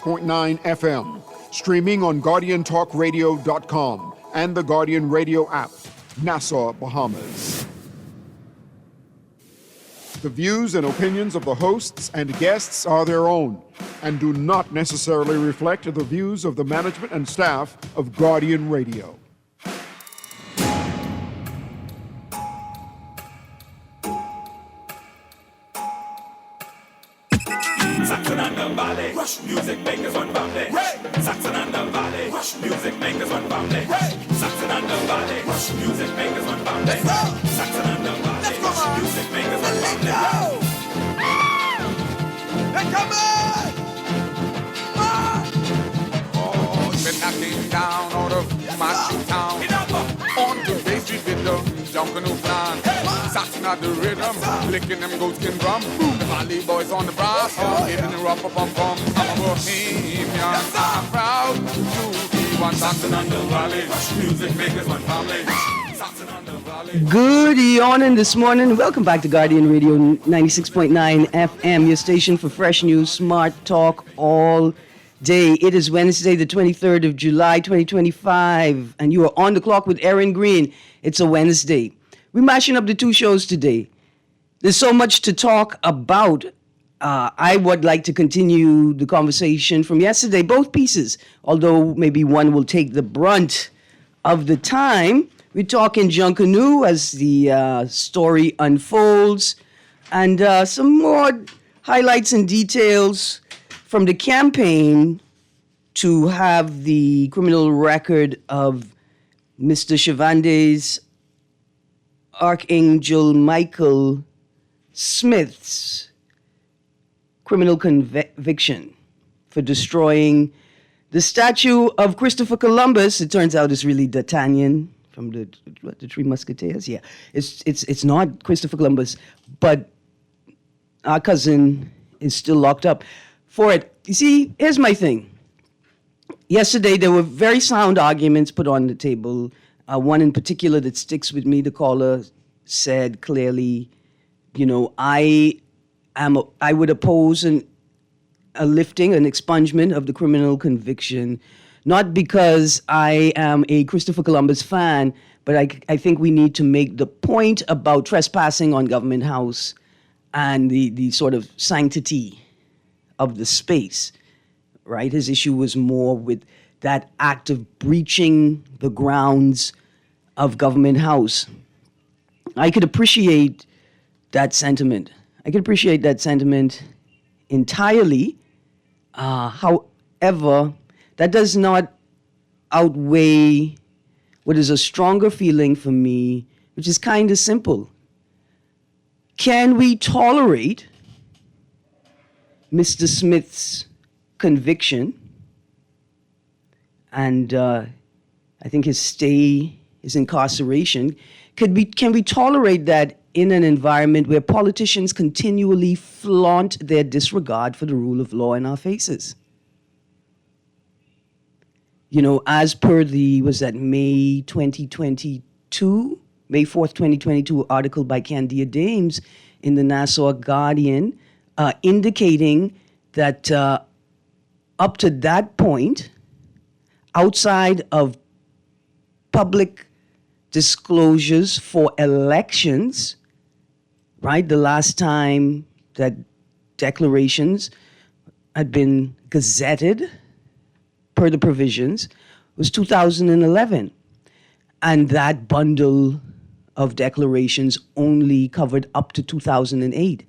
96.9 FM, streaming on GuardianTalkRadio.com and the Guardian Radio app, Nassau, Bahamas. The views and opinions of the hosts and guests are their own and do not necessarily reflect the views of the management and staff of Guardian Radio. Saxon and the Valley, Rush music makers one family. Saxon and the Valley, Rush music makers one family. Saxon and the Valley, Rush music makers one family. Saxon and the Valley, Rush music makers one family. They're coming! Oh, been knocking down out of my town. On to Bay Street with the Junkanoo clan. Saxon at the rhythm, licking them goatskin drum. The Valley boys on the brass, hitting the rough bum bum. I'm a bohemian, I'm proud to be one. Saxon and the Valley, music makers one family. Saxon and the Valley. Good evening this morning. Welcome back to Guardian Radio 96.9 FM, your station for fresh news, smart talk all day. It is Wednesday, the 23rd of July, 2025, and you are on the clock with Erin Greene. It's a Wednesday. We're mashing up the two shows today. There's so much to talk about. I would like to continue the conversation from yesterday, both pieces, although maybe one will take the brunt of the time. We're talking Junkanoo as the story unfolds, and some more highlights and details from the campaign to have the criminal record of Mr. Shivande's Archangel Michael Smith's criminal conviction for destroying the statue of Christopher Columbus. It turns out it's really D'Artagnan from the Three Musketeers. Yeah, it's not Christopher Columbus, but our cousin is still locked up for it. You see, here's my thing. Yesterday, there were very sound arguments put on the table. One in particular that sticks with me, the caller said clearly, you know, I would oppose a lifting, an expungement of the criminal conviction, not because I am a Christopher Columbus fan, but I think we need to make the point about trespassing on Government House and the sort of sanctity of the space, right? His issue was more with that act of breaching the grounds of Government House. I could appreciate that sentiment. Entirely. However, that does not outweigh what is a stronger feeling for me, which is kind of simple. Can we tolerate Mr. Smith's conviction and I think his incarceration? Can we tolerate that in an environment where politicians continually flaunt their disregard for the rule of law in our faces? You know, as per May 4th, 2022 article by Candia Dames in the Nassau Guardian, indicating that up to that point, outside of public disclosures for elections, right? The last time that declarations had been gazetted per the provisions was 2011. And that bundle of declarations only covered up to 2008,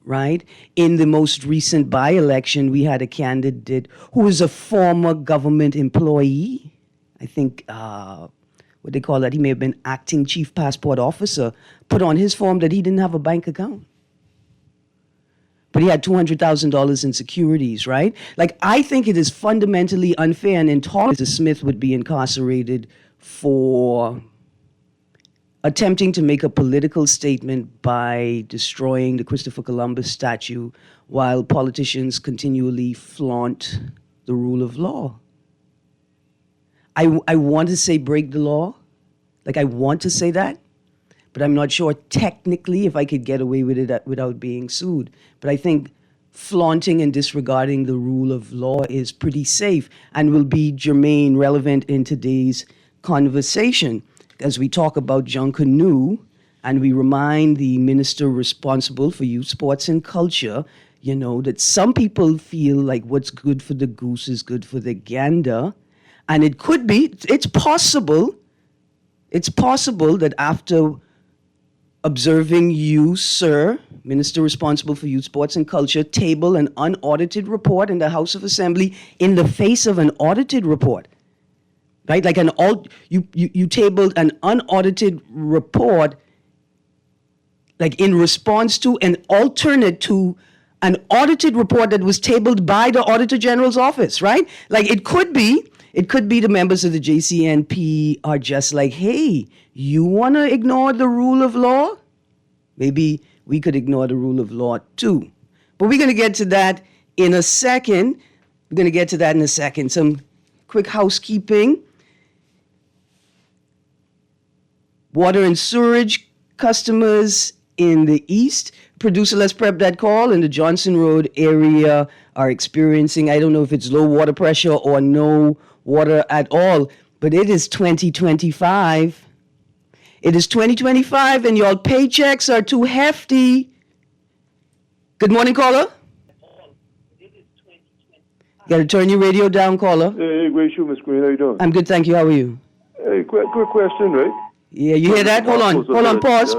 right? In the most recent by-election, we had a candidate who was a former government employee. I think, what they call that, he may have been acting chief passport officer, put on his form that he didn't have a bank account. But he had $200,000 in securities, right? Like, I think it is fundamentally unfair and intolerable that Smith would be incarcerated for attempting to make a political statement by destroying the Christopher Columbus statue while politicians continually flaunt the rule of law. I want to say break the law. Like, I want to say that. But I'm not sure technically if I could get away with it without being sued. But I think flaunting and disregarding the rule of law is pretty safe and will be germane, relevant in today's conversation as we talk about Junkanoo and we remind the minister responsible for youth, sports, and culture, that some people feel like what's good for the goose is good for the gander. And it's possible that after observing you, sir, Minister responsible for youth, sports, and culture, table an unaudited report in the House of Assembly in the face of an audited report, right? Like you tabled an unaudited report, like in response to an alternate to an audited report that was tabled by the Auditor General's office, right? Like it could be the members of the JCNP are just like, hey, you want to ignore the rule of law? Maybe we could ignore the rule of law too. But we're going to get to that in a second. Some quick housekeeping. Water and sewerage customers in the east. Producer, let's prep that call. In the Johnson Road area are experiencing, I don't know if it's low water pressure or no water at all, but it is 2025. It is 2025 and y'all paychecks are too hefty. Good morning, caller. Got to turn your radio down, caller. Hey, great show, Miss Greene. How you doing? I'm good, thank you. How are you? Hey, quick question, right? Yeah, you hear that? Hold on, pause.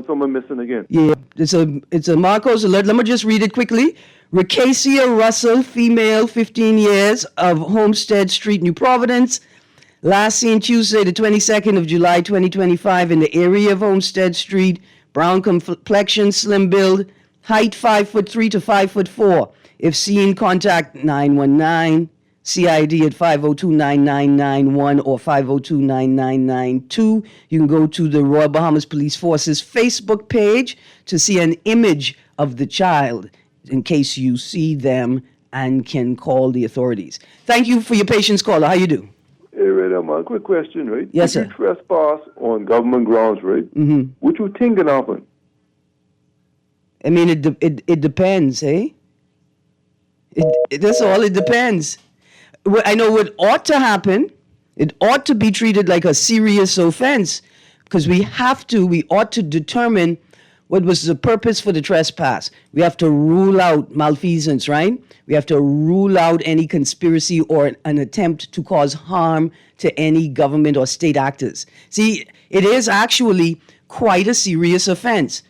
Someone missing again. Yeah, it's a Marcos alert. Let me just read it quickly. Racasia Russell, female, 15 years, of Homestead Street, New Providence. Last seen Tuesday, the 22nd of July, 2025, in the area of Homestead Street. Brown complexion, slim build, height 5'3" to 5'4". If seen, contact 919. CID at 502-9991 or 502-9992. You can go to the Royal Bahamas Police Force's Facebook page to see an image of the child in case you see them and can call the authorities. Thank you for your patience, caller. How you do? Hey, right, quick question, right? Yes, sir. If you trespass on government grounds, right? Mm-hmm. What you think can happen? I mean, it depends, eh? That's all. It depends. I know what ought to happen. It ought to be treated like a serious offense because we ought to determine what was the purpose for the trespass. We have to rule out malfeasance, right? We have to rule out any conspiracy or an attempt to cause harm to any government or state actors. See, it is actually quite a serious offense.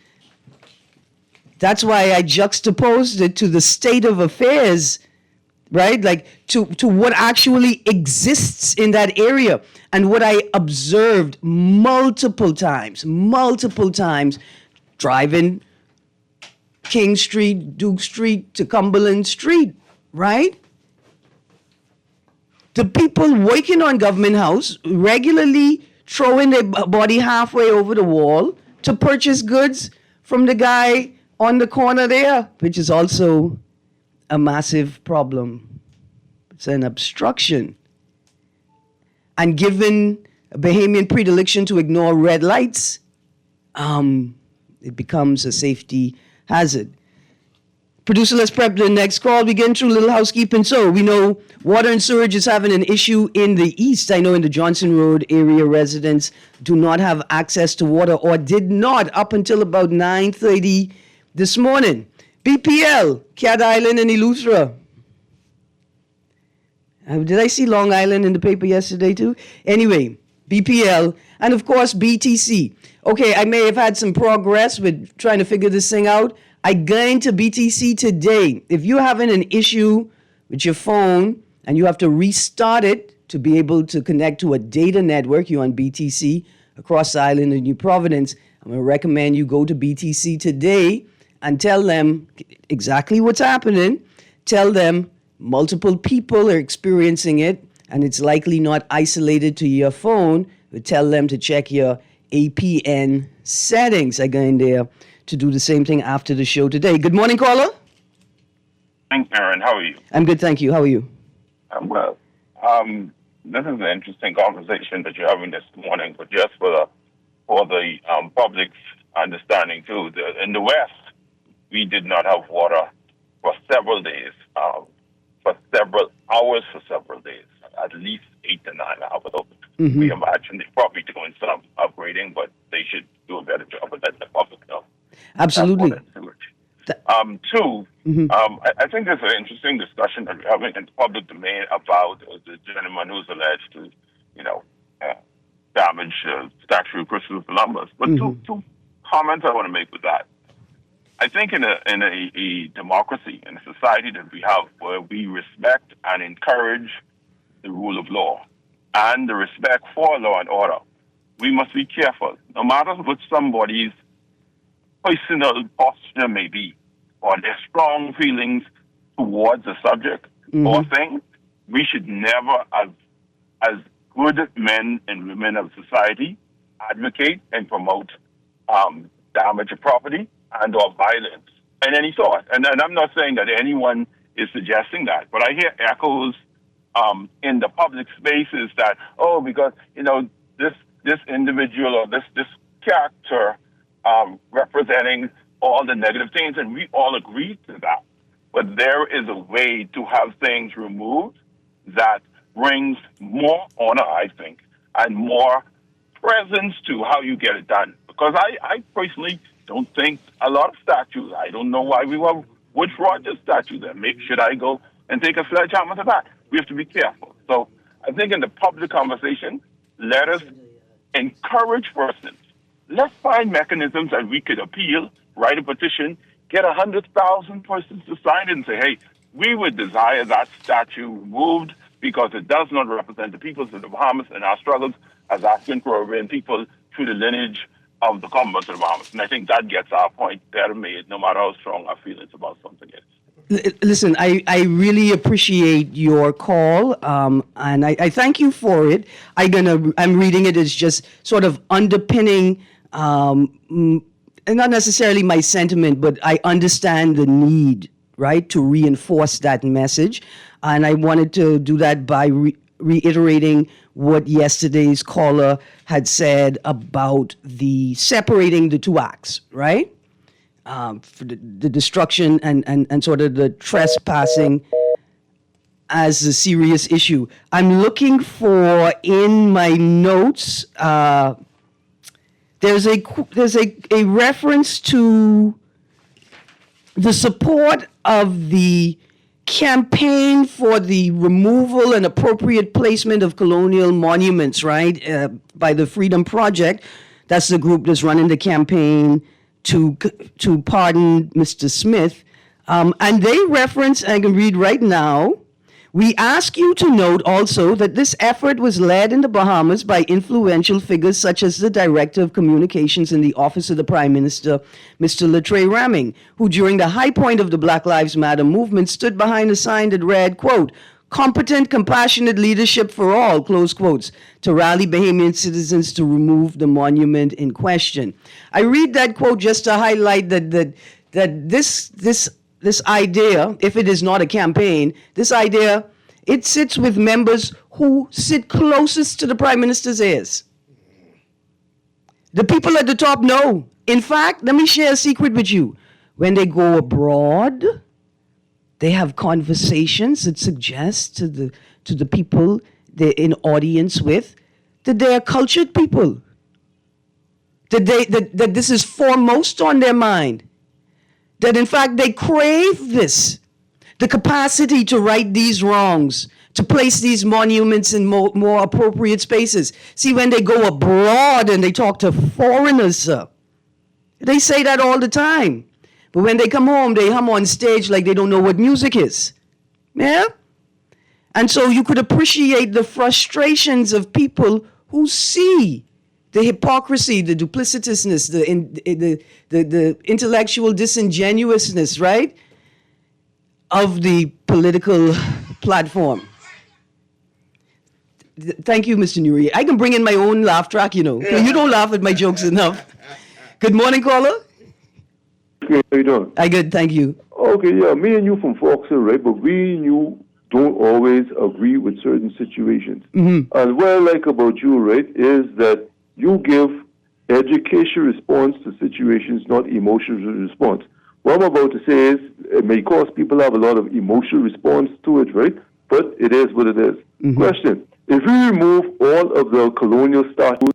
That's why I juxtaposed it to the state of affairs, right? Like to what actually exists in that area and what I observed multiple times, driving King Street, Duke Street to Cumberland Street, right? The people working on Government House regularly throwing their body halfway over the wall to purchase goods from the guy on the corner there, which is also a massive problem. It's an obstruction. And given a Bahamian predilection to ignore red lights, it becomes a safety hazard. Producer, let's prep the next call. We get through a little housekeeping. So we know water and sewage is having an issue in the east. I know in the Johnson Road area, residents do not have access to water or did not up until about 9:30 this morning. BPL, Cat Island and Eleuthera. Did I see Long Island in the paper yesterday too? Anyway, BPL, and of course BTC. Okay, I may have had some progress with trying to figure this thing out. I got into BTC today. If you're having an issue with your phone and you have to restart it to be able to connect to a data network, you're on BTC across the island of New Providence, I'm going to recommend you go to BTC today and tell them exactly what's happening. Tell them multiple people are experiencing it and it's likely not isolated to your phone, but tell them to check your APN settings. I go in there to do the same thing after the show today. Good morning, caller. Thanks, Erin. How are you? I'm good, thank you. How are you? I'm well. This is an interesting conversation that you're having this morning, but just for the public's understanding too. In the West, we did not have water for several days, for several hours, for several days, at least 8 to 9 hours. So we imagine they're probably doing some upgrading, but they should do a better job of letting the public know. Absolutely. Two, I think there's an interesting discussion that we're having in the public domain about the gentleman who's alleged to, damage statue of Christopher Columbus. But two comments I want to make with that. I think in a democracy, in a society that we have where we respect and encourage the rule of law and the respect for law and order, we must be careful. No matter what somebody's personal posture may be, or their strong feelings towards a subject or thing, we should never, as good men and women of society, advocate and promote damage of property and or violence in any sort. And I'm not saying that anyone is suggesting that, but I hear echoes in the public spaces that, because, this individual or this character representing all the negative things, and we all agree to that. But there is a way to have things removed that brings more honor, I think, and more presence to how you get it done. Because I personally don't think a lot of statues, I don't know why we were Woods Rogers statue there. Should I go and take a sledgehammer to that? We have to be careful. So I think in the public conversation, let us encourage persons. Let's find mechanisms that we could appeal, write a petition, get 100,000 persons to sign it and say, hey, we would desire that statue removed because it does not represent the peoples of the Bahamas and our struggles as African Caribbean people through the lineage of the Commonwealth of the Bahamas. And I think that gets our point better made, no matter how strong our feelings about something is. Listen, I really appreciate your call, and I thank you for it. I'm reading it as just sort of underpinning, and not necessarily my sentiment, but I understand the need, right, to reinforce that message. And I wanted to do that by reiterating what yesterday's caller had said about the separating the two acts, right? For the destruction and sort of the trespassing as a serious issue. I'm looking for in my notes. There's a reference to the support of the campaign for the removal and appropriate placement of colonial monuments, right, by the Freedom Project. That's the group that's running the campaign to pardon Mr. Smith. And they reference, I can read right now, we ask you to note also that this effort was led in the Bahamas by influential figures such as the Director of Communications in the Office of the Prime Minister, Mr. Latre Ramming, who during the high point of the Black Lives Matter movement stood behind a sign that read, quote, competent, compassionate leadership for all, close quotes, to rally Bahamian citizens to remove the monument in question. I read that quote just to highlight that this idea, if it is not a campaign, this idea, it sits with members who sit closest to the Prime Minister's ears. The people at the top know. In fact, let me share a secret with you. When they go abroad, they have conversations that suggest to the people they're in audience with that they are cultured people. That this is foremost on their mind. That in fact they crave this, the capacity to right these wrongs, to place these monuments in more appropriate spaces. See, when they go abroad and they talk to foreigners, they say that all the time. But when they come home, they hum on stage like they don't know what music is. Yeah? And so you could appreciate the frustrations of people who see the hypocrisy, the duplicitousness, the intellectual disingenuousness, right, of the political platform. Thank you, Mr. Nuri. I can bring in my own laugh track, you know. You don't laugh at my jokes enough. Good morning, caller. How you doing? I good, thank you. Okay, yeah, me and you from Foxhill, right? But we and you don't always agree with certain situations. And what I like about you, right, is that you give education response to situations, not emotional response. What I'm about to say is it may cause people to have a lot of emotional response to it, right? But it is what it is. Question: if we remove all of the colonial statues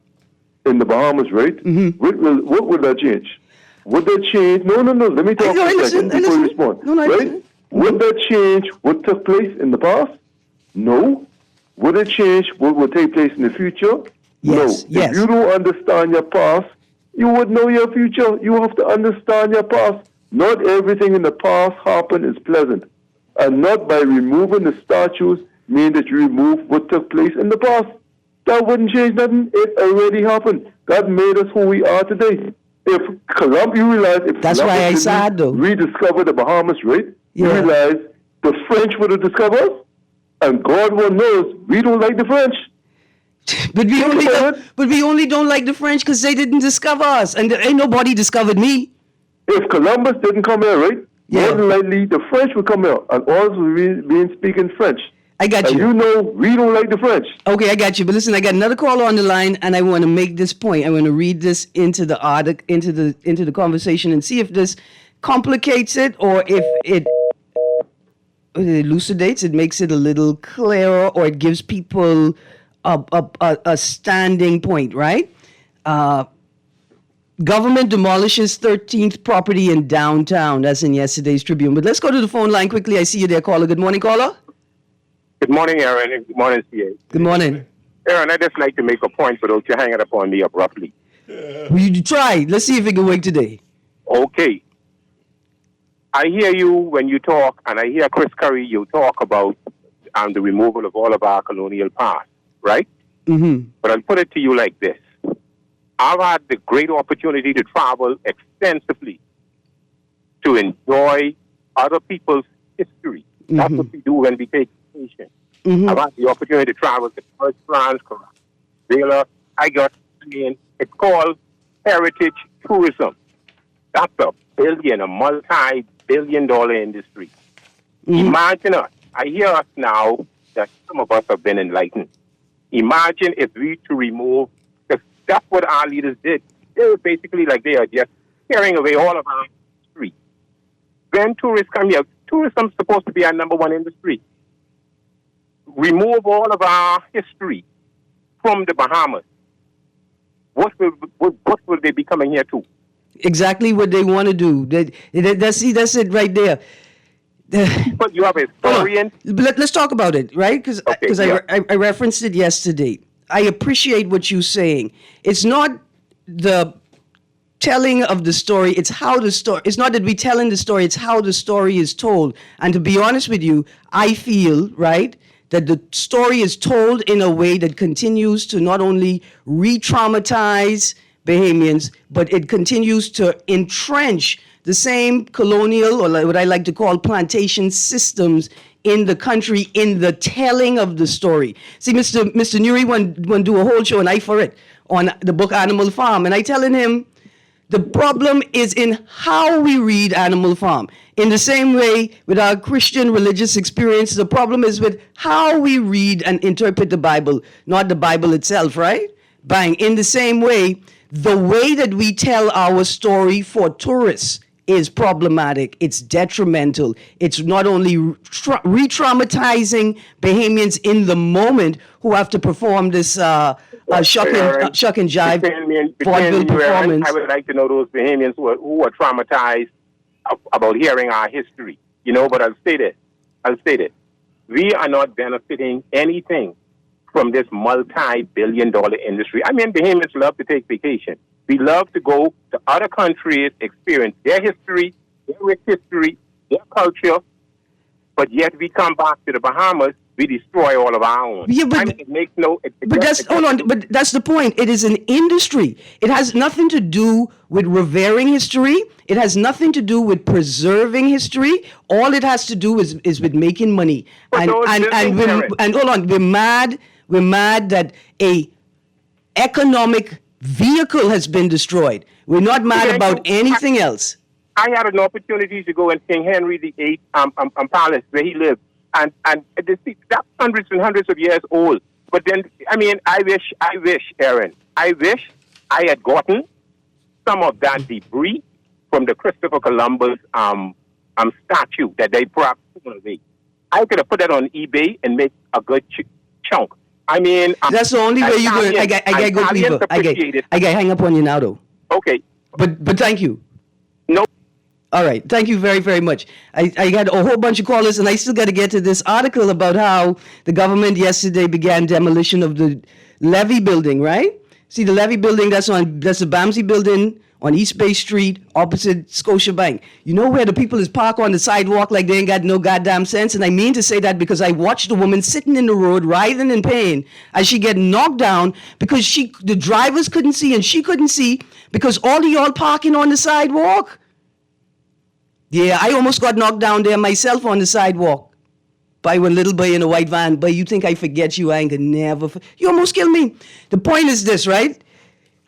in the Bahamas, right? What would that change? Would that change? No. Let me talk for a second before you respond. Right? Would that change what took place in the past? No. Would it change what will take place in the future? Yes, no. yes. If you don't understand your past, you would know your future. You have to understand your past. Not everything in the past happened is pleasant. And not by removing the statues mean that you remove what took place in the past. That wouldn't change nothing. It already happened. God made us who we are today. If Columbus, you realize, if That's Columbus why I didn't said, though. rediscover the Bahamas, right? You Yeah. realize the French would have discovered us, and God well knows we don't like the French. But we only about don't, it. but we only don't like the French because they didn't discover us, and there ain't nobody discovered me. If Columbus didn't come here, right? Yeah. More than likely, the French would come here, and all of us would be speaking French. I got And you. you know we don't like the French. Okay, I got you. But listen, I got another caller on the line, and I want to make this point. I want to read this into the article, into the conversation, and see if this complicates it or if it elucidates, it makes it a little clearer, or it gives people a standing point. Right? Government demolishes 13th property in downtown. That's in yesterday's Tribune. But let's go to the phone line quickly. I see you there, caller. Good morning, caller. Good morning, Erin, and good morning, CA. Good morning. Erin, I'd just like to make a point without you hanging up on me abruptly. You try. Let's see if it can work today. Okay. I hear you when you talk, and I hear Chris Curry, you talk about the removal of all of our colonial past, right? Mm-hmm. But I'll put it to you like this. I've had the great opportunity to travel extensively to enjoy other people's history. That's what we do when we take vacation. I've had the opportunity to travel to Paris, France, Venezuela. It's called heritage tourism. That's a multi-billion-dollar industry. Imagine us. I hear us now that some of us have been enlightened. Imagine if we to remove, because that's what our leaders did. They were basically like they are just tearing away all of our history. When tourists come here, tourism is supposed to be our number one industry. Remove all of our history from the Bahamas. What will they be coming here to? Exactly what they want to do. That's it right there. But you have a historian. Let's talk about it, right? Because I referenced it yesterday. I appreciate what you're saying. It's not the telling of the story, it's how the story, it's not that we're telling the story, it's how the story is told. And to be honest with you, I feel, right, that the story is told in a way that continues to not only re-traumatize Bahamians, but it continues to entrench the same colonial, or what I like to call plantation systems in the country, in the telling of the story. See, Mr. Nuri want to do a whole show, and I for it, on the book Animal Farm, and I telling him, the problem is in how we read Animal Farm. In the same way, with our Christian religious experience, the problem is with how we read and interpret the Bible, not the Bible itself, right? Bang. In the same way, the way that we tell our story for tourists is problematic. It's detrimental. It's not only re-traumatizing Bahamians in the moment who have to perform this shuck and jive vaudeville performance. I would like to know those Bahamians who are traumatized about hearing our history. You know, but I'll say this. We are not benefiting anything from this multi-billion-dollar industry. I mean, Bahamians love to take vacation. We love to go to other countries, experience their history, their rich history, their culture, but yet we come back to the Bahamas, we destroy all of our own. Yeah, but, I mean, it makes no... But that's the point. It is an industry. It has nothing to do with revering history. It has nothing to do with preserving history. All it has to do is with making money. And hold on, we're mad that a economic vehicle has been destroyed. We're not mad about anything else. I had an opportunity to go in King Henry VIII palace where he lived, and that's hundreds and hundreds of years old. But then, I mean, I wish, Erin, I had gotten some of that debris from the Christopher Columbus statue that they brought away. I could have put that on eBay and make a good chunk. I mean, that's the only way you could. I get good people. I get hang up on you now, though. Okay, but thank you. No. All right, thank you very, very much. I got a whole bunch of callers, and I still got to get to this article about how the government yesterday began demolition of the Levy building, right? See, the Levy building, that's the Bamsey building on East Bay Street, opposite Scotiabank. You know where the people is parked on the sidewalk like they ain't got no goddamn sense? And I mean to say that because I watched the woman sitting in the road, writhing in pain, as she get knocked down because the drivers couldn't see and she couldn't see because all of y'all parking on the sidewalk. Yeah, I almost got knocked down there myself on the sidewalk by one little boy in a white van. But you think I forget you? I ain't gonna never. You almost killed me. The point is this, right?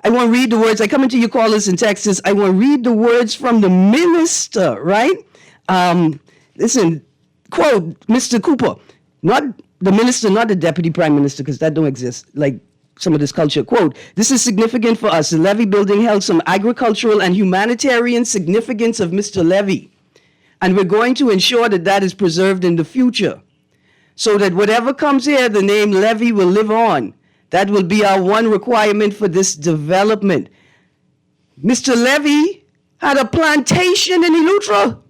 I want to read the words. I come into your callers in Texas. I want to read the words from the minister, right? Listen, quote, Mr. Cooper, not the minister, not the deputy prime minister, because that don't exist, like some of this culture. Quote, this is significant for us. The Levy building held some agricultural and humanitarian significance of Mr. Levy. And we're going to ensure that that is preserved in the future. So that whatever comes here, the name Levy will live on. That will be our one requirement for this development. Mr. Levy had a plantation in Eleuthera.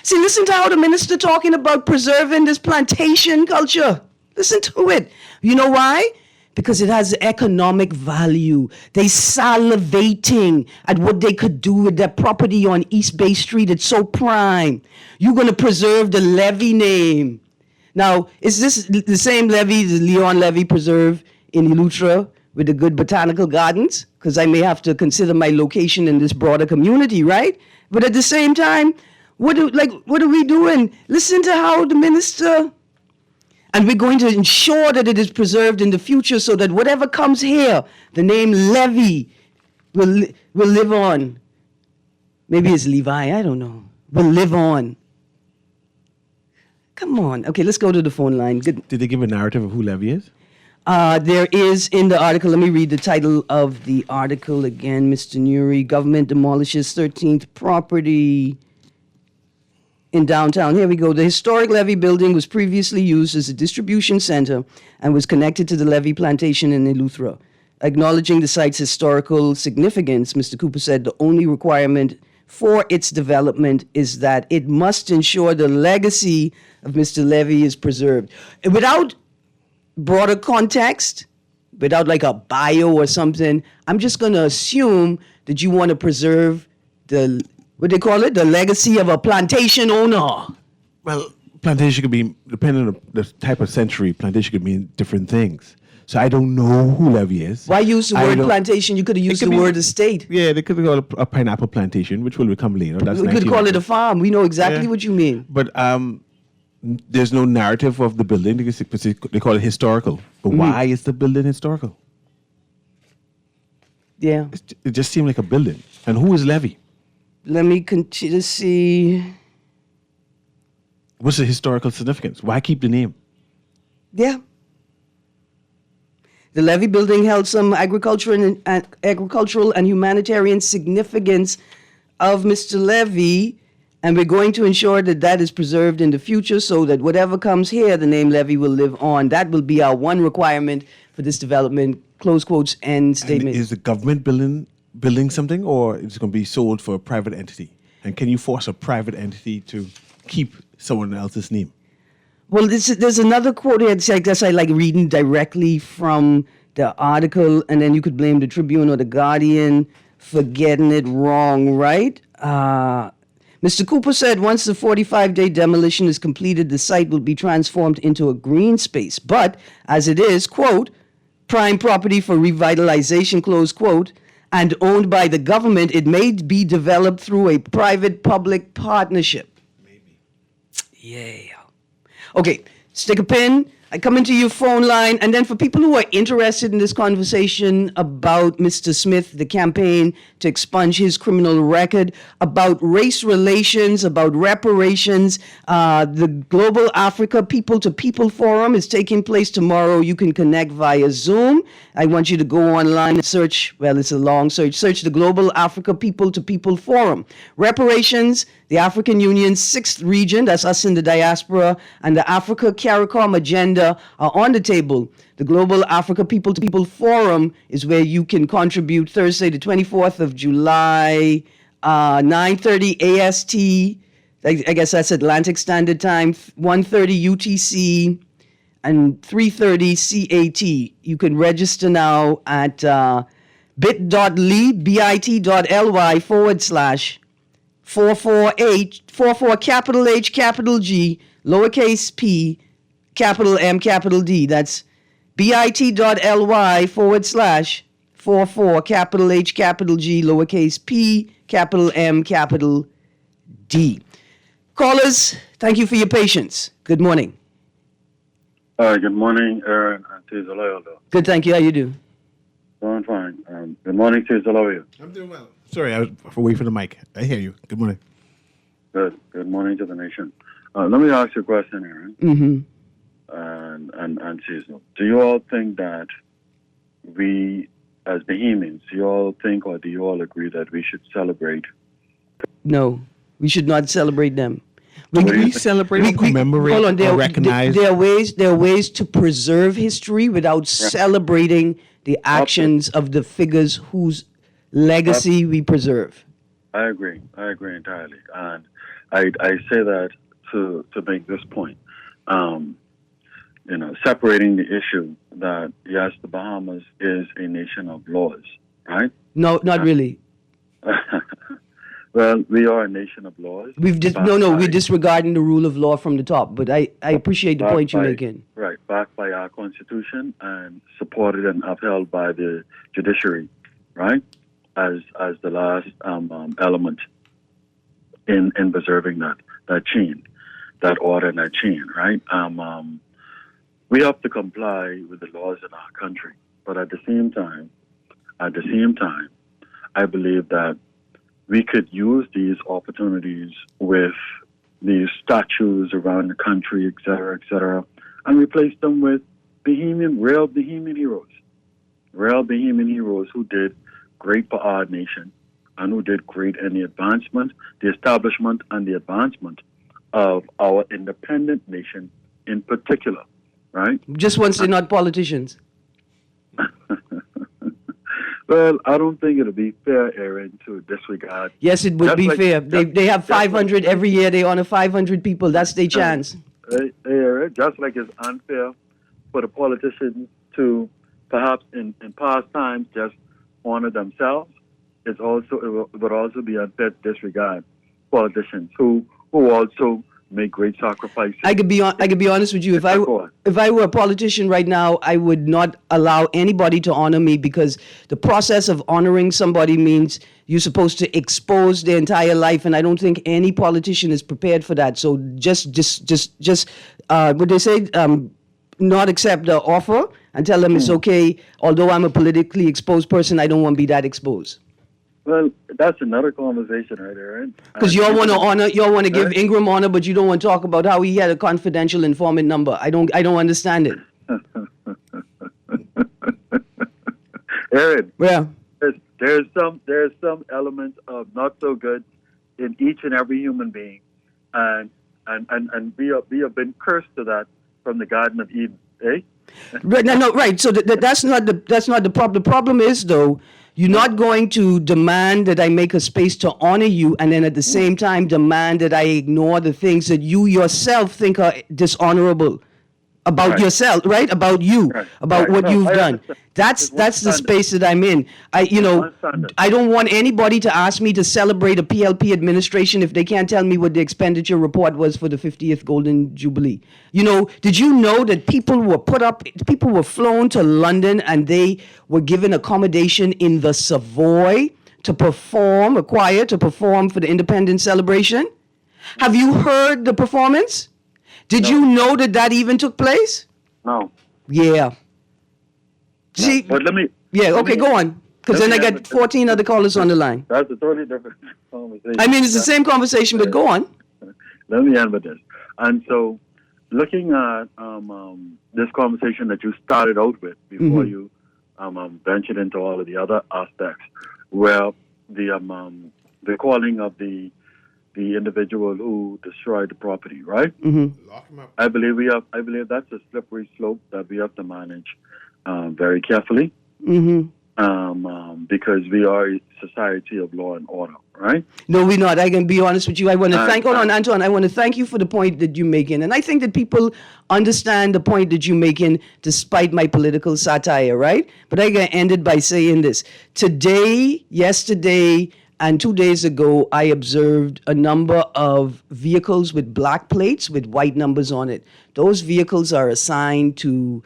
See, listen to how the minister talking about preserving this plantation culture. Listen to it. You know why? Because it has economic value. They salivating at what they could do with that property on East Bay Street. It's so prime. You're going to preserve the Levy name. Now, is this the same Levy, the Leon Levy preserve in Eleuthera with the good botanical gardens? Because I may have to consider my location in this broader community, right? But at the same time, what are we doing? Listen to how the minister, and we're going to ensure that it is preserved in the future so that whatever comes here, the name Levy will live on. Maybe it's Levi, I don't know. Will live on. Come on. Okay, let's go to the phone line. Good. Did they give a narrative of who Levy is? There is in the article, let me read the title of the article again, Mr. Nuri. Government demolishes 13th property in downtown. Here we go. The historic Levy building was previously used as a distribution center and was connected to the Levy plantation in Eleuthera. Acknowledging the site's historical significance, Mr. Cooper said the only requirement for its development is that it must ensure the legacy of Mr. Levy is preserved. Without broader context, without like a bio or something, I'm just going to assume that you want to preserve the, what they call it, the legacy of a plantation owner. Well, plantation could be, depending on the type of century, plantation could mean different things. So I don't know who Levy is. Why use the word plantation? You could have used the word estate. Yeah, they could call it a pineapple plantation, which will become later. That's we could call it a farm. We know exactly what you mean. But there's no narrative of the building. They call it historical. But why is the building historical? Yeah. It just seemed like a building. And who is Levy? Let me continue to see. What's the historical significance? Why keep the name? Yeah. The Levy building held some agricultural and humanitarian significance of Mr. Levy, and we're going to ensure that that is preserved in the future so that whatever comes here, the name Levy will live on. That will be our one requirement for this development, close quotes, end statement. And is the government building something, or is it going to be sold for a private entity? And can you force a private entity to keep someone else's name? Well, there's another quote here. I guess I like reading directly from the article, and then you could blame the Tribune or the Guardian for getting it wrong, right? Mr. Cooper said once the 45-day demolition is completed, the site will be transformed into a green space. But as it is, quote, prime property for revitalization, close quote, and owned by the government, it may be developed through a private-public partnership. Maybe. Yeah. Okay, stick a pin. I come into your phone line, and then for people who are interested in this conversation about Mr. Smith, the campaign to expunge his criminal record, about race relations, about reparations, the Global Africa People to People Forum is taking place tomorrow. You can connect via Zoom. I want you to go online and search, well, it's a long search, search the Global Africa People to People Forum. Reparations, the African Union's 6th region, that's us in the diaspora, and the Africa CARICOM agenda are on the table. The Global Africa People to People Forum is where you can contribute Thursday, the 24th of July, 9:30 AST, I guess that's Atlantic Standard Time, 1:30 UTC, and 3:30 CAT. You can register now at bit.ly, /44 capital H capital G lowercase p capital M capital D. That's bit.ly /44 capital H capital G lowercase p capital M capital D. Callers, thank you for your patience. Good morning. Good morning, Erin and Tizaloyo. Good, thank you. How you do? Doing fine. Good morning, Tizaloyo. I'm doing well. Sorry, I was away from the mic. I hear you. Good morning. Good. Good morning to the nation. Let me ask you a question, Erin. Mm-hmm. And Cecil. Do you all think that we, as Bahamians, do you all think or do you all agree that we should celebrate? No, we should not celebrate them. We celebrate or commemorate hold on, or recognize. There are ways to preserve history without celebrating the actions of the figures whose legacy we preserve. I agree entirely. And I say that to make this point. Separating the issue that, yes, the Bahamas is a nation of laws, right? No, not really. Well, we are a nation of laws. We're disregarding the rule of law from the top, but I appreciate the point you're making. Right, backed by our Constitution and supported and upheld by the judiciary, right, as the last element in preserving that chain, that order and that chain, right? We have to comply with the laws in our country, but at the same time, I believe that we could use these opportunities with these statues around the country, et cetera, and replace them with real Bahamian heroes who did great for our nation and who did great in the establishment and the advancement of our independent nation in particular, right? Just once they're not politicians. Well, I don't think it'll be fair, Erin, to disregard. Yes, it would be fair. They have 500 every year. They honor 500 people. That's their chance. Erin, just like it's unfair for the politicians to perhaps in past times just honor themselves, it would also be unfair to disregard politicians who also make great sacrifices. I could be honest with you. If I were a politician right now, I would not allow anybody to honor me, because the process of honoring somebody means you're supposed to expose their entire life, and I don't think any politician is prepared for that. So just what they say, not accept the offer and tell them it's okay. Although I'm a politically exposed person, I don't want to be that exposed. Well, that's another conversation right there, right? Because y'all want to give Ingram honor, but you don't want to talk about how he had a confidential informant number. I don't understand it. Erin, yeah, there's some elements of not so good in each and every human being, and we have been cursed to that from the Garden of Eden, eh? Right. So that's not the problem. The problem is, though, you're not going to demand that I make a space to honor you, and then at the same time demand that I ignore the things that you yourself think are dishonorable about yourself, right? About you, about what you've done. That's the space that I'm in. I don't want anybody to ask me to celebrate a PLP administration if they can't tell me what the expenditure report was for the 50th Golden Jubilee. Did you know that people were flown to London and they were given accommodation in the Savoy to perform for the independence celebration? Have you heard the performance? Did you know that even took place? No. Yeah. See, But let me. yeah, let okay, me- go on. Because let then me I add got this. 14 other callers on the line. That's a totally different conversation. I mean, it's the same conversation, but go on. Let me end with this. And so, looking at this conversation that you started out with before you ventured into all of the other aspects, where the calling of the individual who destroyed the property, right? I believe that's a slippery slope that we have to manage very carefully. Because we are a society of law and order, right? No, we're not. I can be honest with you. I want to hold on, Anton. I want to thank you for the point that you're making. And I think that people understand the point that you're making despite my political satire, right? But I got to end it by saying this. Today, yesterday, and 2 days ago, I observed a number of vehicles with black plates with white numbers on it. Those vehicles are assigned to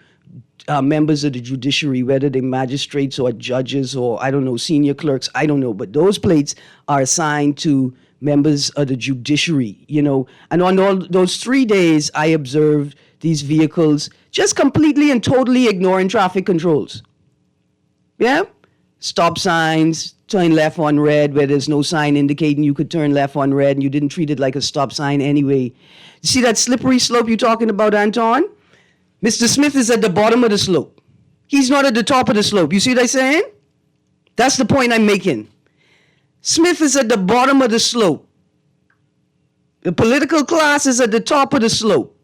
members of the judiciary, whether they're magistrates or judges or, I don't know, senior clerks, I don't know. But those plates are assigned to members of the judiciary, you know. And on all those 3 days, I observed these vehicles just completely and totally ignoring traffic controls. Yeah? Stop signs, turn left on red where there's no sign indicating you could turn left on red and you didn't treat it like a stop sign anyway. You see that slippery slope you're talking about, Anton? Mr. Smith is at the bottom of the slope. He's not at the top of the slope. You see what I'm saying? That's the point I'm making. Smith is at the bottom of the slope. The political class is at the top of the slope.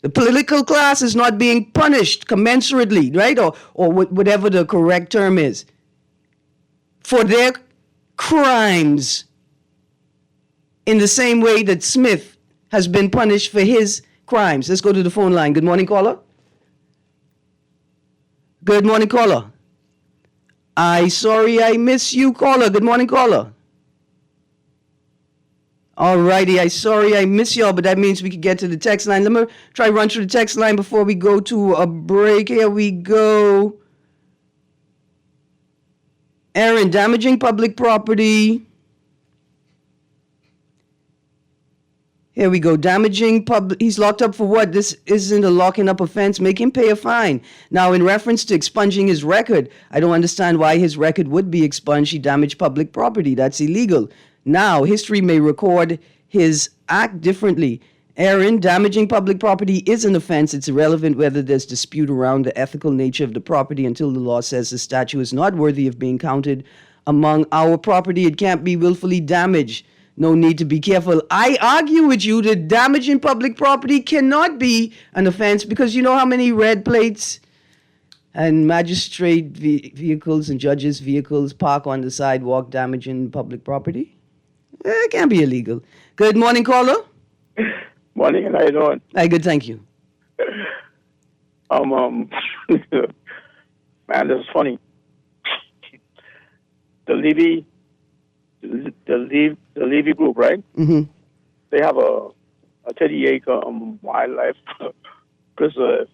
The political class is not being punished commensurately, right? Or whatever the correct term is, for their crimes in the same way that Smith has been punished for his crimes. Let's go to the phone line. Good morning, caller. Good morning, caller. Sorry I miss you, caller. Good morning, caller. All righty. Sorry I miss y'all, but that means we can get to the text line. Let me try run through the text line before we go to a break. Here we go. Erin, damaging public property. Here we go. Damaging public. He's locked up for what? This isn't a locking up offense. Make him pay a fine. Now, in reference to expunging his record, I don't understand why his record would be expunged. He damaged public property. That's illegal. Now, history may record his act differently. Erin, damaging public property is an offense. It's irrelevant whether there's dispute around the ethical nature of the property until the law says the statue is not worthy of being counted among our property. It can't be willfully damaged. No need to be careful. I argue with you that damaging public property cannot be an offense because you know how many red plates and magistrate vehicles and judges' vehicles park on the sidewalk damaging public property? It can't be illegal. Good morning, caller. Morning, and how you doing? Hi, good, thank you. Man, this is funny. The Levy group, right? Mm-hmm. They have a 30-acre wildlife preserve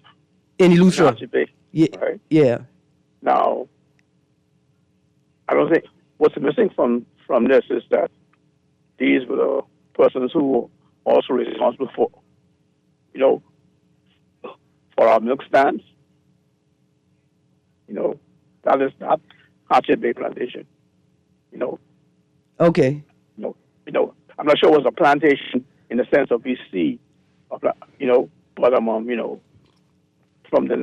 In Eleuthera. Nazi Bay, Yeah. right? Yeah. Now, I don't think what's missing from this is that these were the persons who were also responsible for, for our milk stands. That is not Hatchet Bay Plantation. Okay. I'm not sure it was a plantation in the sense of BC, but from the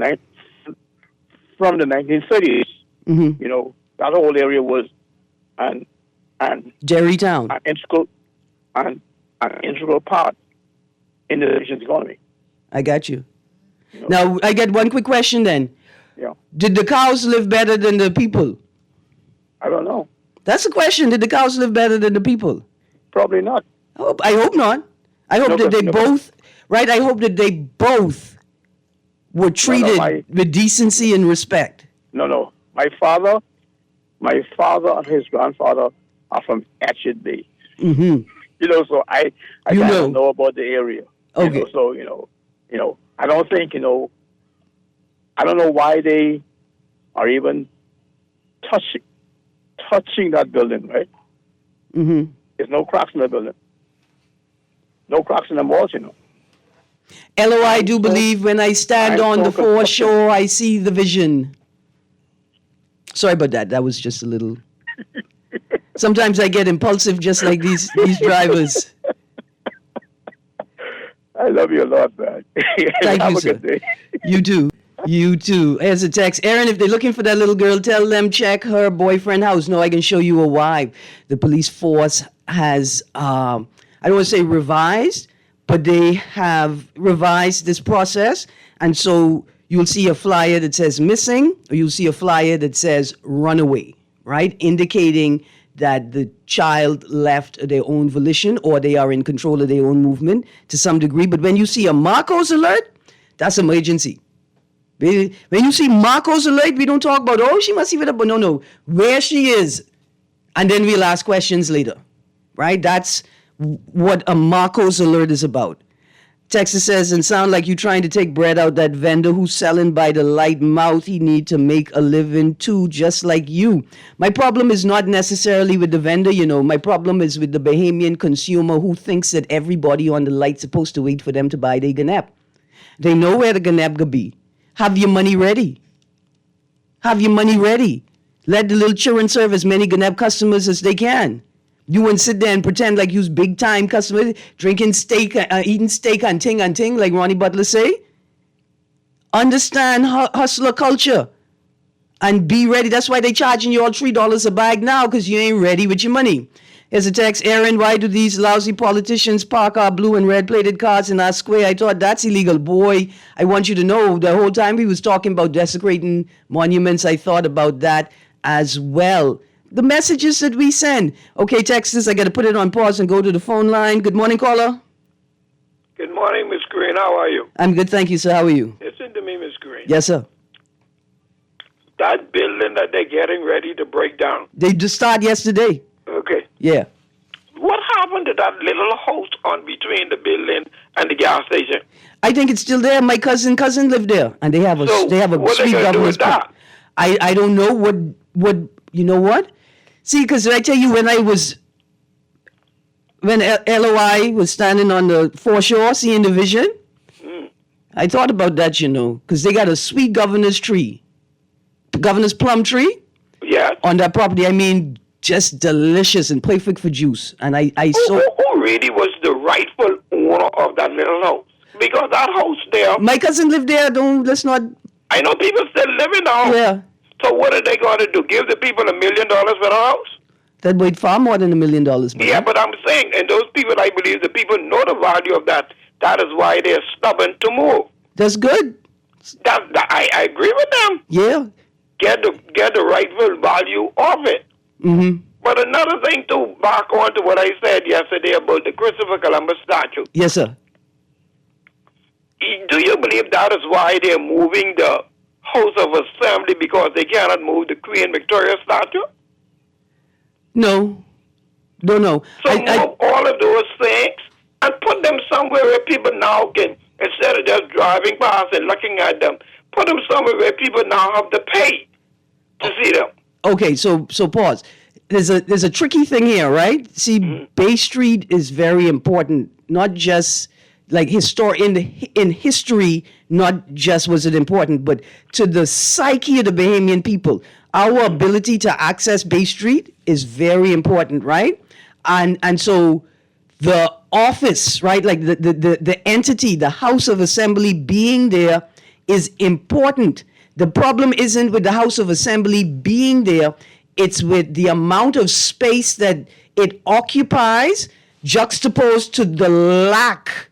1930s, Mm-hmm. that whole area was an Jerrytown. an integral part in the nation's economy. I got you. Now, I get one quick question then. Yeah, Did the cows live better than the people? I don't know. That's the question. Did the cows live better than the people? Probably not. I hope not. I hope that they both, right? I hope that they both were treated with decency and respect. No. My father and his grandfather are from Hatchet Bay. Mm-hmm. So I kind of know about the area. Okay. I don't think, I don't know why they are even touching that building, right? Mm-hmm. There's no cracks in the building. No cracks in the walls, Elo, I do believe when I stand on the foreshore, I see the vision. Sorry about that. That was just a little. Sometimes I get impulsive, just like these drivers. I love you a lot, man. Thank Have you, a sir. good day. You too. You too. Here's a text. Erin, if they're looking for that little girl, tell them check her boyfriend's house. No, I can show you a wife. The police force has, I don't want to say revised, but they have revised this process. And so you'll see a flyer that says missing, or you'll see a flyer that says runaway, right? Indicating that the child left their own volition or they are in control of their own movement to some degree. But when you see a Marcos alert, that's emergency. When you see Marcos alert, we don't talk about, oh, she must have it up, but no, where she is. And then we'll ask questions later, right? That's what a Marcos alert is about. Texas says, and sound like you trying to take bread out that vendor who's selling by the light mouth. He need to make a living too, just like you. My problem is not necessarily with the vendor, My problem is with the Bahamian consumer who thinks that everybody on the light's supposed to wait for them to buy their ganap. They know where the ganap could be. Have your money ready. Have your money ready. Let the little children serve as many ganap customers as they can. You wouldn't sit there and pretend like you's big time customer, drinking steak, eating steak and ting, like Ronnie Butler say. Understand hustler culture and be ready. That's why they charging you all $3 a bag now, because you ain't ready with your money. Here's a text. Erin, why do these lousy politicians park our blue and red plated cars in our square? I thought that's illegal. Boy, I want you to know the whole time we was talking about desecrating monuments, I thought about that as well. The messages that we send. Okay, Texas, I got to put it on pause and go to the phone line. Good morning, caller. Good morning, Miss Greene. How are you? I'm good, thank you, sir. How are you? Listen to me, Miss Greene. Yes, sir. That building that they're getting ready to break down. They just started yesterday. Okay. Yeah. What happened to that little house on between the building and the gas station? I think it's still there. My cousin lived there, and they have a what sweet they gonna do governor's with that? I don't know what you know what? See, because I tell you, when LOI was standing on the foreshore seeing the vision, I thought about that, because they got a sweet governor's tree, the governor's plum tree, on that property. I mean, just delicious and perfect for juice. And I saw. Who really was the rightful owner of that little house? Because that house there. My cousin lived there. Let's not. I know people still live in the house. Yeah. So what are they going to do? Give the people $1 million for the house? That weighed far more than $1 million. Yeah, but I'm saying, and those people, I believe the people know the value of that. That is why they're stubborn to move. That's good. I agree with them. Yeah. Get the rightful value of it. Mm-hmm. But another thing, to back on to what I said yesterday about the Christopher Columbus statue. Yes, sir. Do you believe that is why they're moving the House of Assembly, because they cannot move the Queen Victoria statue? No. Don't know. So move all of those things and put them somewhere where people now can, instead of just driving past and looking at them, put them somewhere where people now have to pay to see them. Okay, so pause. There's a tricky thing here, right? See, Bay Street is very important, not just like in history, not just was it important, but to the psyche of the Bahamian people. Our ability to access Bay Street is very important, right? And so the office, right, like the entity, the House of Assembly being there is important. The problem isn't with the House of Assembly being there, it's with the amount of space that it occupies juxtaposed to the lack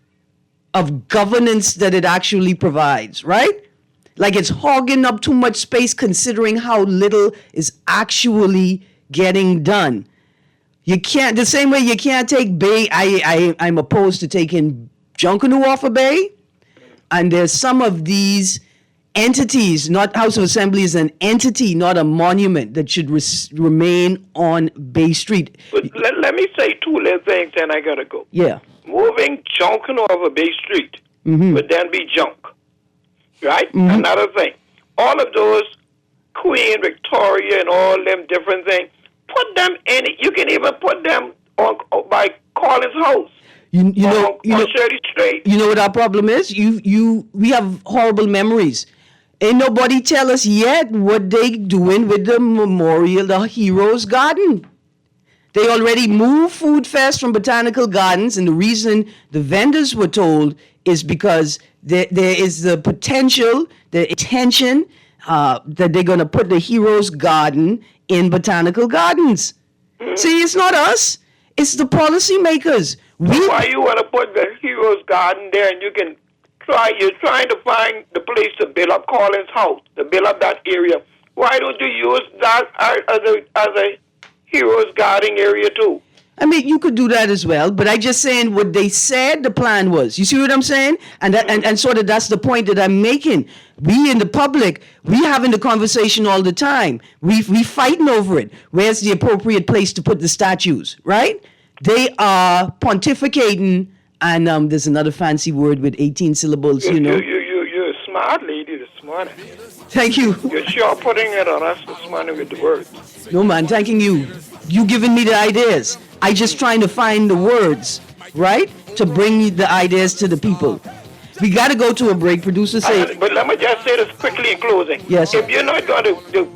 of governance that it actually provides, right? Like it's hogging up too much space considering how little is actually getting done. You can't, the same way you can't take Bay, I'm opposed to taking Junkanoo off of Bay. And there's some of these entities, not House of Assembly is an entity, not a monument, that should remain on Bay Street. But let me say two little things, and I gotta go. Yeah. Moving Junkanoo over Bay Street would then be junk, right? Another thing, all of those Queen Victoria and all them different things, put them in. You can even put them on by Collins House. Shirley Street. You know what our problem is? We have horrible memories. Ain't nobody tell us yet what they doing with the memorial, the Heroes Garden. They already moved Food Fest from Botanical Gardens, and the reason the vendors were told is because there is the potential, the intention that they're going to put the Heroes Garden in Botanical Gardens. See, it's not us. It's the policymakers. Why you want to put the Heroes Garden there, and you're trying to find the place to build up Collins House, to build up that area. Why don't you use that as a Heroes Garden area too? I mean, you could do that as well, but I just saying what they said the plan was. You see what I'm saying? And sort of that's the point that I'm making. We in the public, we having the conversation all the time. We fighting over it. Where's the appropriate place to put the statues, right? They are pontificating, and there's another fancy word with 18 syllables, you know. You're a smart lady this morning. Thank you. You're sure putting it on us this morning with the words. No, man, thanking you. You giving me the ideas. I just trying to find the words, right, to bring the ideas to the people. We got to go to a break. Producer say. But let me just say this quickly in closing. Yes. If you're not going to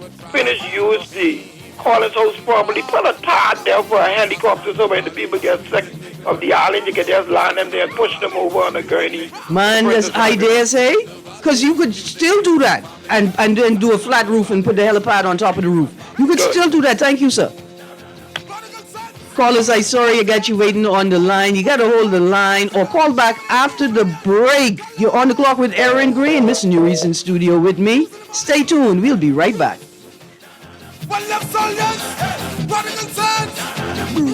use the Collins House properly, put a tarp there for a helicopter so when the people get sick of the island, you can just land them there and push them over on a gurney. Man, there's ideas, eh? Because you could still do that and then do a flat roof and put the helipad on top of the roof. You could still do that. Thank you, sir. Callers, I'm sorry I got you waiting on the line. You got to hold the line or call back after the break. You're on the clock with Erin Greene. Miss Nuri's in studio with me. Stay tuned. We'll be right back. One love soldiers, prodigal sons,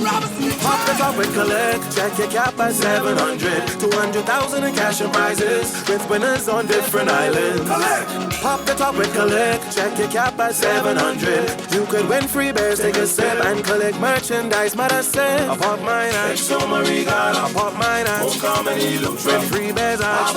Robinson. Pop the top and collect, check your cap at 700, 200,000 in cash and prizes, with winners on different islands. Collect. Pop the top and collect, check your cap at 700. You could win free bears, take a sip and collect merchandise. Mother said, I pop mine at I pop mine at with free bears at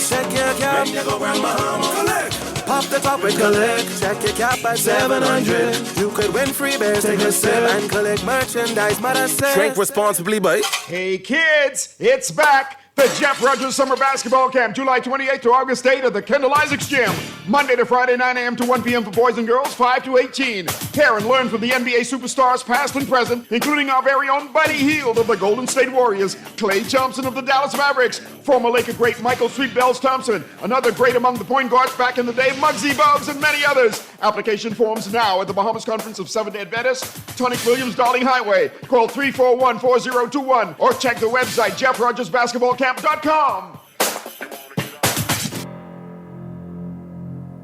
check your cap. Collect. Pop the top and collect, check your cap at 700. You could win free bears, take a sip and collect merchandise. Mother says, drink responsibly, boy. Hey kids, it's back. The Jeff Rogers Summer Basketball Camp, July 28th to August 8th at the Kendall Isaacs Gym. Monday to Friday, 9 a.m. to 1 p.m. for boys and girls, 5 to 18. Pair and learn from the NBA superstars past and present, including our very own Buddy Hield of the Golden State Warriors, Klay Thompson of the Dallas Mavericks, former Laker great Michael Sweet Bells Thompson, another great among the point guards back in the day, Muggsy Bogues, and many others. Application forms now at the Bahamas Conference of Seventh-day Adventists, Tonic Williams Darling Highway. Call 341-4021 or check the website jeffrogersbasketballcamp.com.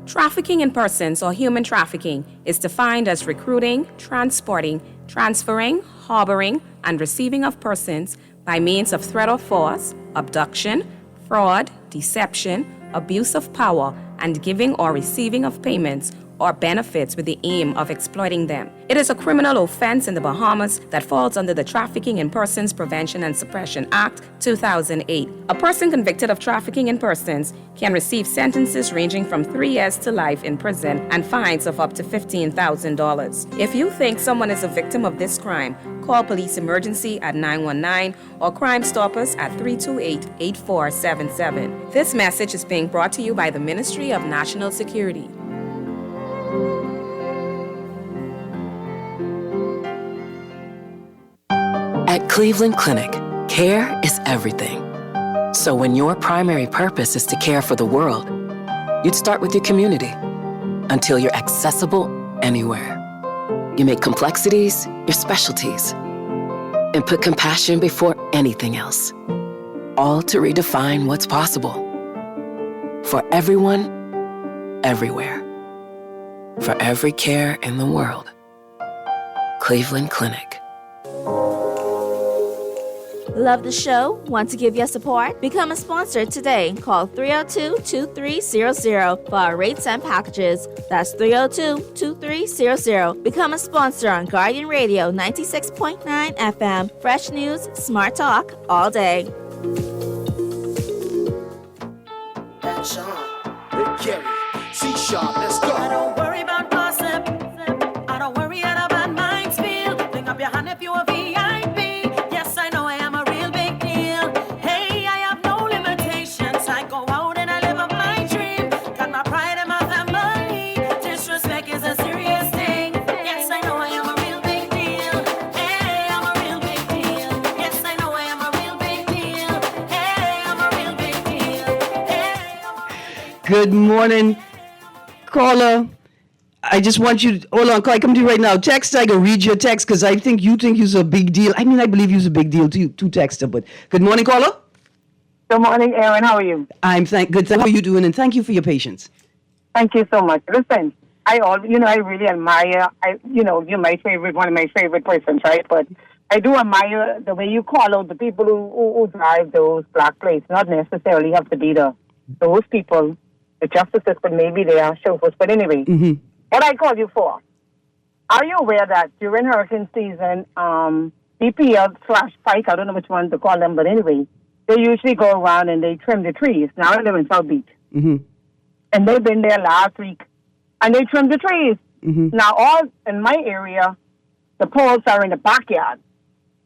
Trafficking in persons or human trafficking is defined as recruiting, transporting, transferring, harboring, and receiving of persons by means of threat or force, abduction, fraud, deception, abuse of power, and giving or receiving of payments or benefits with the aim of exploiting them. It is a criminal offense in the Bahamas that falls under the Trafficking in Persons Prevention and Suppression Act 2008. A person convicted of trafficking in persons can receive sentences ranging from 3 years to life in prison and fines of up to $15,000. If you think someone is a victim of this crime, call police emergency at 919 or Crime Stoppers at 328-8477. This message is being brought to you by the Ministry of National Security. At Cleveland Clinic, care is everything. So when your primary purpose is to care for the world, you'd start with your community until you're accessible anywhere. You make complexities your specialties and put compassion before anything else, all to redefine what's possible. For everyone, everywhere. For every care in the world. Cleveland Clinic. Love the show? Want to give your support? Become a sponsor today. Call 302-2300 for our rates and packages. That's 302-2300. Become a sponsor on Guardian Radio 96.9 FM. Fresh news, smart talk, all day. C-sharp, let's go. I don't worry about gossip. I don't worry about minds feel. Bring up your hand if you're a VIP. Yes, I know I am a real big Good morning, caller. I just want you to, hold on, I come to you right now. Text, I can read your text because I think you think you're a big deal. I mean, I believe you're a big deal to texter, but good morning, caller. Good morning, Erin. How are you? I'm good. How are you doing? And thank you for your patience. Thank you so much. Listen, I really admire, you're my favorite, one of my favorite persons, right? But I do admire the way you call out the people who drive those black plates. Not necessarily have to be those people, the justice system, maybe they are chauffeurs. But anyway, what I call you for, are you aware that during hurricane season, BPL/Pike, I don't know which one to call them, but anyway, they usually go around and they trim the trees. Now I live in South Beach. And they've been there last week. And they trimmed the trees. Now, all in my area, the poles are in the backyard.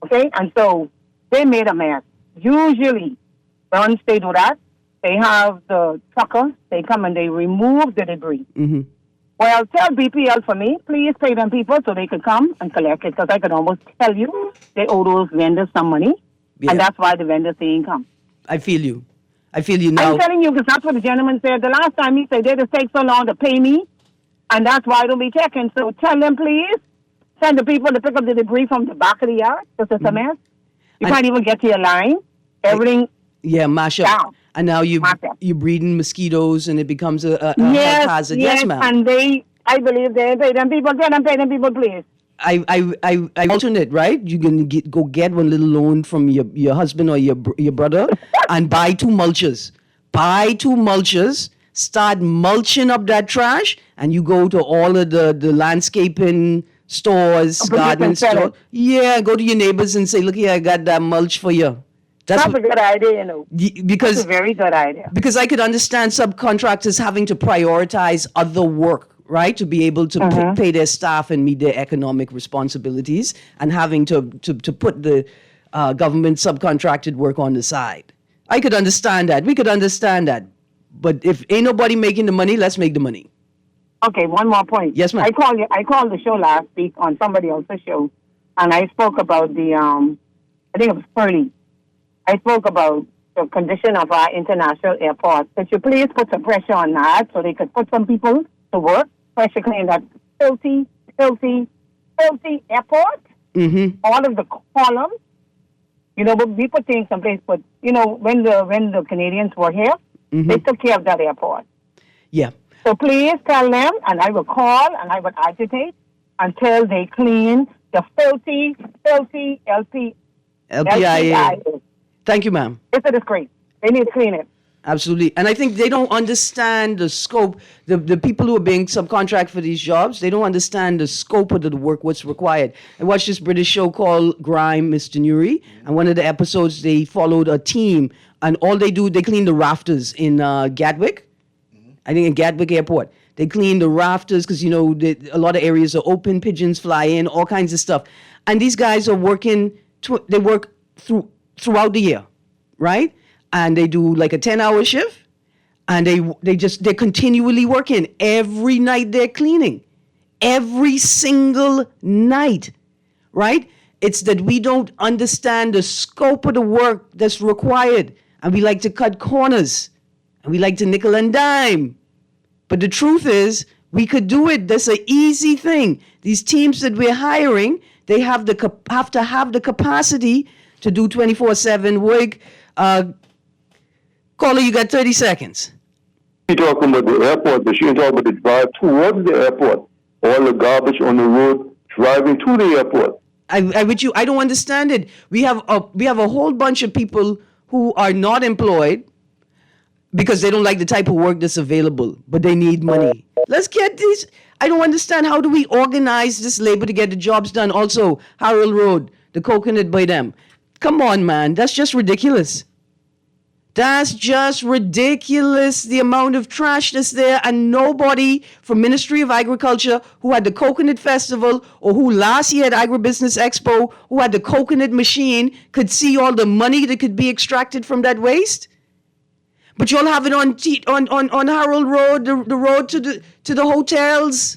Okay? And so they made a mess. Usually, once they do that, they have the truckers, they come and they remove the debris. Well, tell BPL for me, please pay them people so they could come and collect it, because I can almost tell you they owe those vendors some money. Yeah. And that's why the vendors didn't come. I feel you now. I'm telling you because that's what the gentleman said. The last time he said they just take so long to pay me, and that's why I don't be checking. So tell them, please, send the people to pick up the debris from the back of the yard because it's a mess. You can't even get to your line. Everything mash up. Down. And now you're breeding mosquitoes and it becomes a health hazard. Yes, ma'am. And I believe they pay them people. Get them, pay them people, please. I alternate, right? You can go get one little loan from your husband or your brother and buy 2 mulchers. Buy 2 mulchers, start mulching up that trash, and you go to all of the landscaping stores, garden stores. Yeah, go to your neighbors and say, look here, I got that mulch for you. That's a good idea, Because that's a very good idea. Because I could understand subcontractors having to prioritize other work, right, to be able to pay their staff and meet their economic responsibilities, and having to put the government subcontracted work on the side. I could understand that. We could understand that. But if ain't nobody making the money, let's make the money. Okay, one more point. Yes, ma'am. I called the show last week on somebody else's show, and I spoke about the I think it was Pearly. I spoke about the condition of our international airport. Could you please put some pressure on that so they could put some people to work, especially clean that filthy airport? All of the columns. But we put things in place. But when the Canadians were here, they took care of that airport. Yeah. So please tell them, and I will call and I will agitate until they clean the filthy LPIA. Thank you, ma'am. It's a disgrace. They need to clean it. Absolutely. And I think they don't understand the scope. The people who are being subcontract for these jobs, they don't understand the scope of the work, what's required. I watched this British show called Grime, Mr. Nuri, and one of the episodes, they followed a team, and all they do, they clean the rafters in Gatwick. I think in Gatwick Airport. They clean the rafters because, a lot of areas are open, pigeons fly in, all kinds of stuff. And these guys are working, they work throughout the year, right? And they do like a 10-hour shift, and they're continually working. Every night they're cleaning. Every single night, right? It's that we don't understand the scope of the work that's required, and we like to cut corners, and we like to nickel and dime. But the truth is, we could do it. That's an easy thing. These teams that we're hiring, they have to have the capacity to do 24/7 work. Caller, you got 30 seconds. She's talking about the airport, but she ain't talking about the drive towards the airport. All the garbage on the road driving to the airport. I don't understand it. We have a whole bunch of people who are not employed because they don't like the type of work that's available, but they need money. Let's get these. I don't understand. How do we organize this labor to get the jobs done? Also, Harold Road, the coconut by them. Come on, man. That's just ridiculous. That's just ridiculous, the amount of trash that's there, and nobody from Ministry of Agriculture who had the Coconut Festival or who last year at Agribusiness Expo, who had the coconut machine, could see all the money that could be extracted from that waste. But y'all have it on Harold Road, the road to the hotels.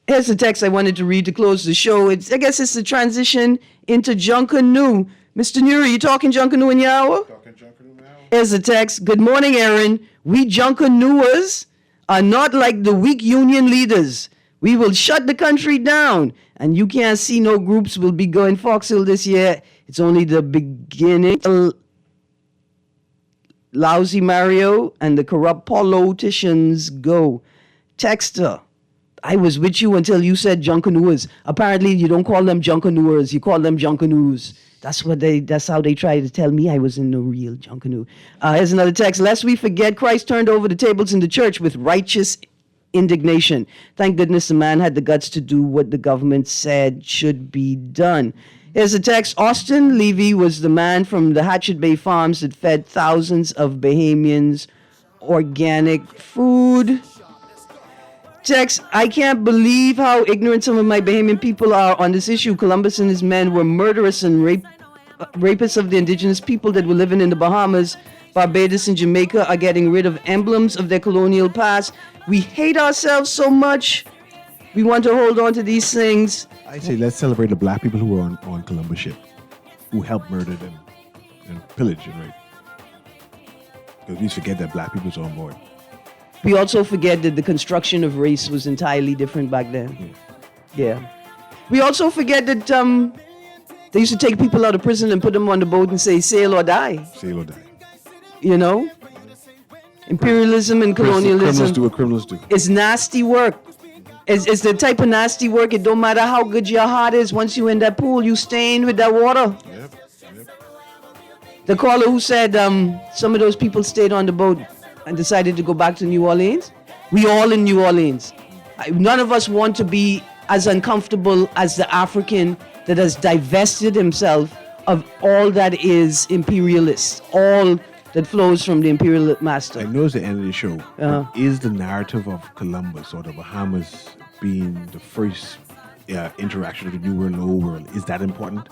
Here's the text I wanted to read to close the show. I guess it's the transition into Junkanoo. Mr. Nuri, you talking Junkanoo in your hour? Talking Junkanoo now. Here's a text. Good morning, Erin. We Junkanooers are not like the weak union leaders. We will shut the country down. And you can't see no groups will be going Fox Hill this year. It's only the beginning. Lousy Mario and the corrupt politicians go. Texter. I was with you until you said Junkanooers. Apparently, you don't call them Junkanooers. You call them Junkanoos. That's how they try to tell me I was in no real Junkanoo. Here's another text. Lest we forget, Christ turned over the tables in the church with righteous indignation. Thank goodness the man had the guts to do what the government said should be done. Here's a text. Austin Levy was the man from the Hatchet Bay Farms that fed thousands of Bahamians organic food. Text, I can't believe how ignorant some of my Bahamian people are on this issue. Columbus and his men were murderous and rapists of the indigenous people that were living in the Bahamas. Barbados and Jamaica are getting rid of emblems of their colonial past. We hate ourselves so much. We want to hold on to these things. I say let's celebrate the black people who were on Columbus ship, who helped murder them and pillage and rape. Because we forget that black people are on board. We also forget that the construction of race was entirely different back then. Yeah. We also forget that they used to take people out of prison and put them on the boat and say, sail or die. Sail or die. You know? Imperialism and colonialism. Criminals do what criminals do. It's nasty work. It's the type of nasty work. It don't matter how good your heart is. Once you in that pool, you stained with that water. Yep. The caller who said some of those people stayed on the boat and decided to go back to New Orleans. We all in New Orleans. None of us want to be as uncomfortable as the African that has divested himself of all that is imperialist, all that flows from the imperial master. I know it's the end of the show. Is the narrative of Columbus or the Bahamas being the first interaction of the New World and Old World, is that important?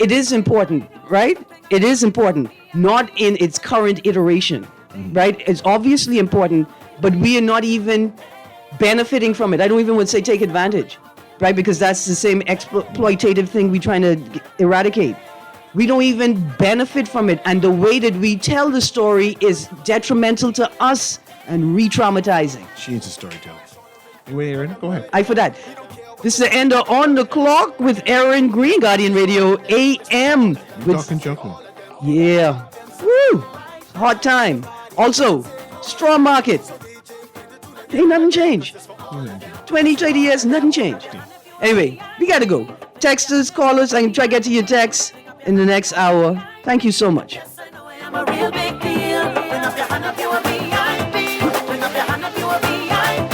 It is important, right? It is important. Not in its current iteration. Right? It's obviously important, but we are not even benefiting from it. I don't even want to say take advantage, right? Because that's the same exploitative thing we're trying to eradicate. We don't even benefit from it. And the way that we tell the story is detrimental to us and re-traumatizing. Change the storytelling. Anyway, Erin, go ahead. I for that. This is the end of On the Clock with Erin Greene, Guardian Radio AM. We're talking jungle. Yeah. Woo! Hot time. Also, straw market. Ain't nothing changed. 20, 30 years, nothing changed. Anyway, we gotta go. Text us, call us. I can try to get to your texts in the next hour. Thank you so much. I'm a real big deal. Bring up your hand if you a VIP. Bring up your hand if you a VIP.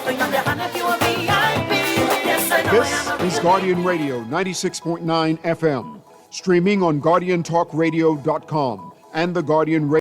Bring up your hand if you a VIP. Yes, I know This is Guardian Radio 96.9 FM. Streaming on GuardianTalkRadio.com and the Guardian Radio.